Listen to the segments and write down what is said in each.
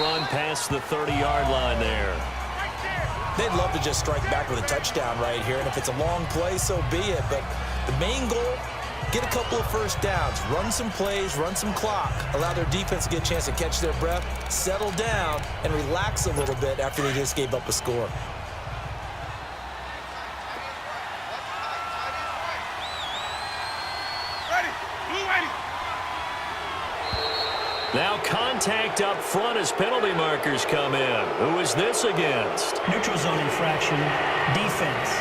run past the 30-yard line there. They'd love to just strike back with a touchdown right here, and if it's a long play, so be it. But the main goal, get a couple of first downs, run some plays, run some clock, allow their defense to get a chance to catch their breath, settle down, and relax a little bit after they just gave up a score. Now contact up front as penalty markers come in. Who is this against? Neutral zone infraction, defense.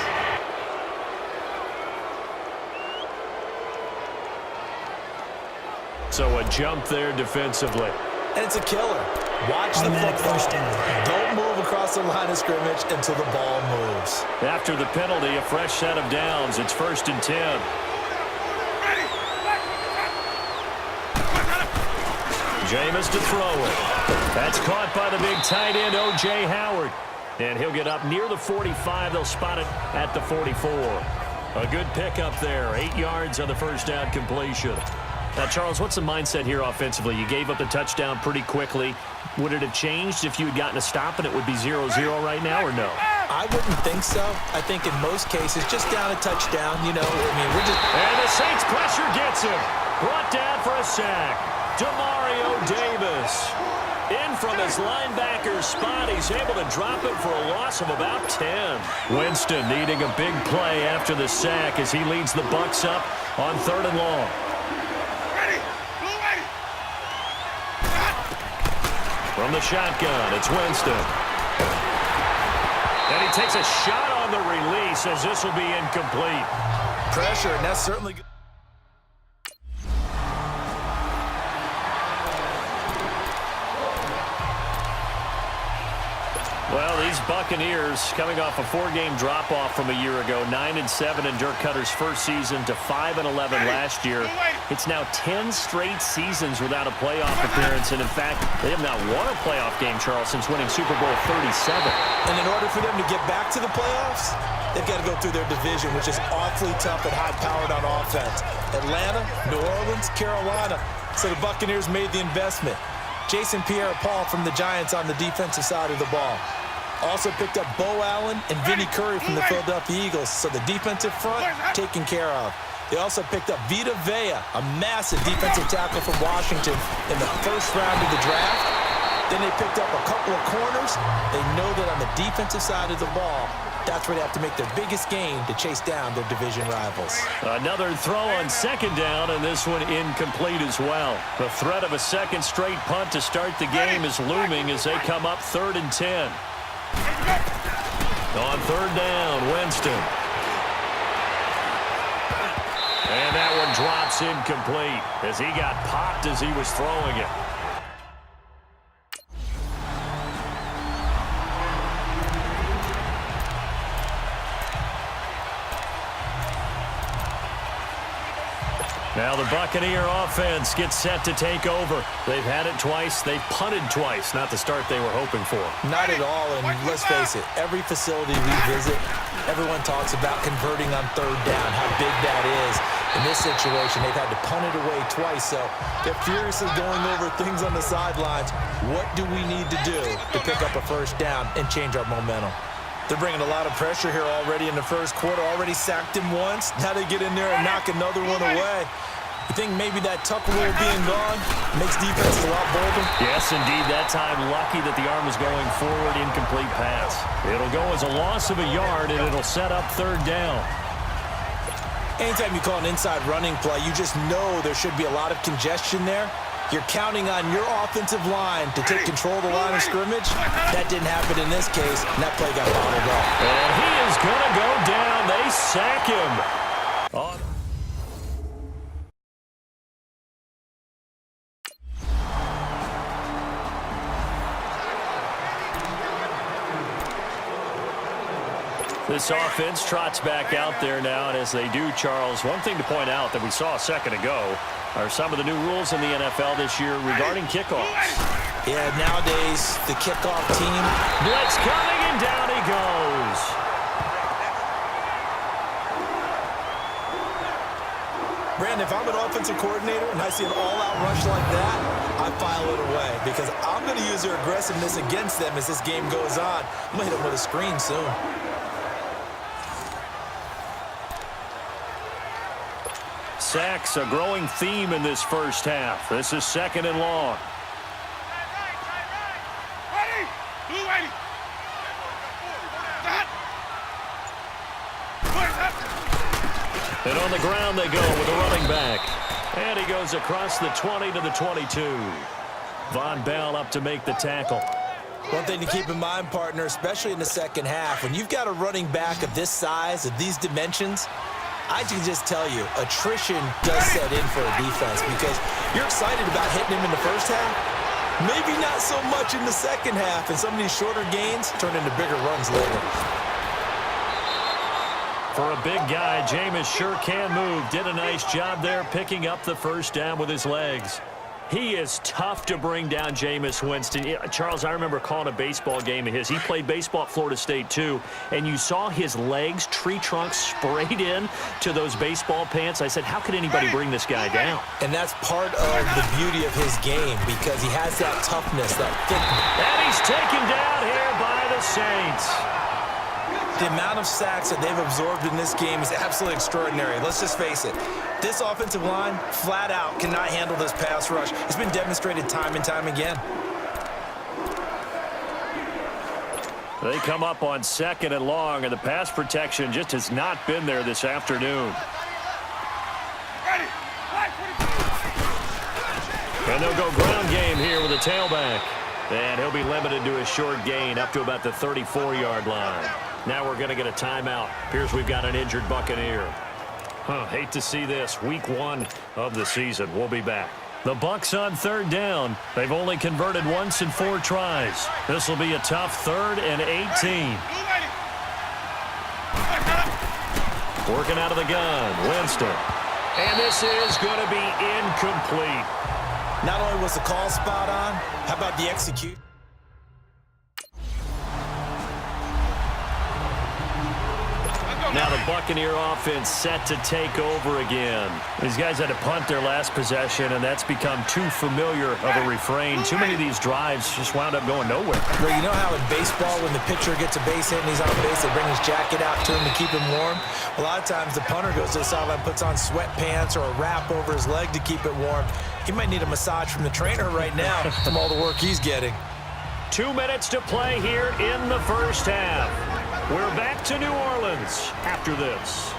So a jump there defensively. And it's a killer. Watch the football. Don't move across the line of scrimmage until the ball moves. After the penalty, a fresh set of downs. It's 1st and 10. Jameis to throw it. That's caught by the big tight end, O.J. Howard. And he'll get up near the 45. They'll spot it at the 44. A good pickup there. 8 yards on the first down completion. Now, Charles, what's the mindset here offensively? You gave up the touchdown pretty quickly. Would it have changed if you had gotten a stop and it would be 0-0 right now, or no? I wouldn't think so. I think in most cases, just down a touchdown, you know. I mean, we're just... And the Saints pressure gets him. Brought down for a sack. Demario Davis. In from his linebacker spot. He's able to drop it for a loss of about 10. Winston needing a big play after the sack as he leads the Bucs up on 3rd and long. From the shotgun, it's Winston. And he takes a shot on the release as this will be incomplete. Pressure, and that's certainly good. Well, these Buccaneers coming off a 4-game drop-off from a year ago, 9-7 in Dirk Cutter's first season to 5-11 last year. It's now 10 straight seasons without a playoff appearance, and in fact, they have not won a playoff game, Charles, since winning Super Bowl 37. And in order for them to get back to the playoffs, they've got to go through their division, which is awfully tough and high-powered on offense. Atlanta, New Orleans, Carolina. So the Buccaneers made the investment. Jason Pierre-Paul from the Giants on the defensive side of the ball. Also picked up Bo Allen and Vinnie Curry from the Philadelphia Eagles. So the defensive front taken care of. They also picked up Vita Vea, a massive defensive tackle from Washington in the first round of the draft. Then they picked up a couple of corners. They know that on the defensive side of the ball, that's where they have to make their biggest gain to chase down their division rivals. Another throw on 2nd down, and this one incomplete as well. The threat of a second straight punt to start the game is looming as they come up 3rd and 10. On 3rd down, Winston. And that one drops incomplete as he got popped as he was throwing it. Now the Buccaneer offense gets set to take over. They've had it twice. They've punted twice. Not the start they were hoping for. Not at all, and let's face it, every facility we visit, everyone talks about converting on 3rd down, how big that is. In this situation, they've had to punt it away twice, so they're furiously going over things on the sidelines. What do we need to do to pick up a 1st down and change our momentum? They're bringing a lot of pressure here already in the first quarter. Already sacked him once. Now they get in there and knock another one away. You think maybe that tuck rule being gone makes defenses a lot bolder? Yes, indeed. That time, lucky that the arm was going forward, incomplete pass. It'll go as a loss of a yard, and it'll set up 3rd down. Anytime you call an inside running play, you just know there should be a lot of congestion there. You're counting on your offensive line to take control of the line of scrimmage. That didn't happen in this case, and that play got bottled up. And he is going to go down. They sack him. This offense trots back out there now, and as they do, Charles, one thing to point out that we saw a second ago are some of the new rules in the NFL this year regarding kickoffs. Yeah, nowadays, the kickoff team. Blitz coming, and down he goes. Brandon, if I'm an offensive coordinator and I see an all-out rush like that, I file it away because I'm going to use their aggressiveness against them as this game goes on. I'm going to hit them with a screen soon. Sacks, a growing theme in this first half. This is 2nd and long. And on the ground they go with a running back. And he goes across the 20 to the 22. Von Bell up to make the tackle. One thing to keep in mind, partner, especially in the second half, when you've got a running back of this size, of these dimensions, I can just tell you, attrition does set in for a defense because you're excited about hitting him in the first half. Maybe not so much in the second half, and some of these shorter gains turn into bigger runs later. For a big guy, Jameis sure can move. Did a nice job there picking up the first down with his legs. He is tough to bring down, Jameis Winston. Charles, I remember calling a baseball game of his. He played baseball at Florida State, too, and you saw his legs, tree trunks sprayed in to those baseball pants. I said, how could anybody bring this guy down? And that's part of the beauty of his game because he has that toughness, that thickness. And he's taken down here by the Saints. The amount of sacks that they've absorbed in this game is absolutely extraordinary. Let's just face it. This offensive line, flat out, cannot handle this pass rush. It's been demonstrated time and time again. They come up on 2nd and long, and the pass protection just has not been there this afternoon. And they'll go ground game here with a tailback. And he'll be limited to a short gain up to about the 34-yard line. Now we're going to get a timeout. Appears we've got an injured Buccaneer. Hate to see this. Week 1 of the season. We'll be back. The Bucs on 3rd down. They've only converted once in 4 tries. This will be a tough 3rd and 18. Working out of the gun. Winston. And this is going to be incomplete. Not only was the call spot on, how about the execution? Now the Buccaneer offense set to take over again. These guys had to punt their last possession, and that's become too familiar of a refrain. Too many of these drives just wound up going nowhere. Well, you know how in baseball, when the pitcher gets a base hit and he's on base, they bring his jacket out to him to keep him warm? A lot of times the punter goes to the sideline, puts on sweatpants or a wrap over his leg to keep it warm. He might need a massage from the trainer right now from all the work he's getting. 2 minutes to play here in the first half. We're back to New Orleans after this.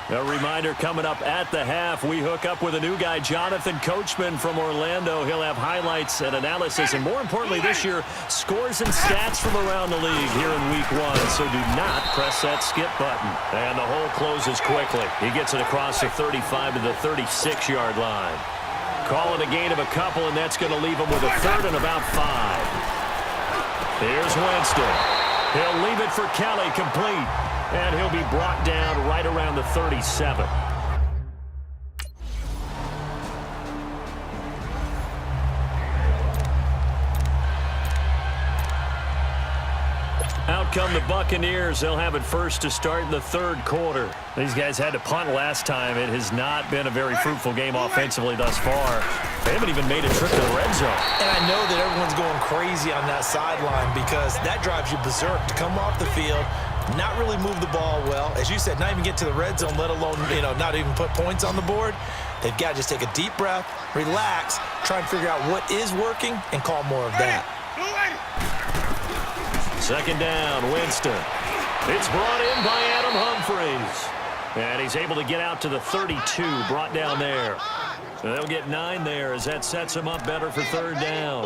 A reminder coming up at the half, we hook up with a new guy, Jonathan Coachman from Orlando. He'll have highlights and analysis, and more importantly this year, scores and stats from around the league here in Week 1. So do not press that skip button. And the hole closes quickly. He gets it across the 35 to the 36-yard line. Call it a gain of a couple, and that's going to leave him with a 3rd and about 5. Here's Winston. He'll leave it for Kelly, complete. And he'll be brought down right around the 37. Out come the Buccaneers. They'll have it first to start in the 3rd quarter. These guys had to punt last time. It has not been a very fruitful game offensively thus far. They haven't even made a trip to the red zone. And I know that everyone's going crazy on that sideline because that drives you berserk to come off the field, not really move the ball well. As you said, not even get to the red zone, let alone, not even put points on the board. They've got to just take a deep breath, relax, try and figure out what is working, and call more of that. 2nd down, Winston. It's brought in by Adam Humphries. And he's able to get out to the 32, brought down there. So they'll get 9 there as that sets him up better for 3rd down.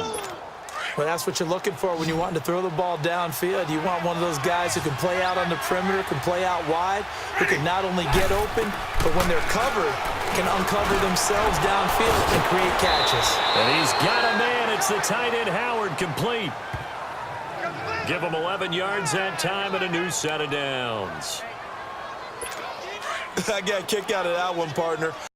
Well, that's what you're looking for when you want to throw the ball downfield. You want one of those guys who can play out on the perimeter, can play out wide, who can not only get open, but when they're covered, can uncover themselves downfield and create catches. And he's got a man. It's the tight end Howard, complete. Give him 11 yards that time and a new set of downs. I got a kick out of that one, partner.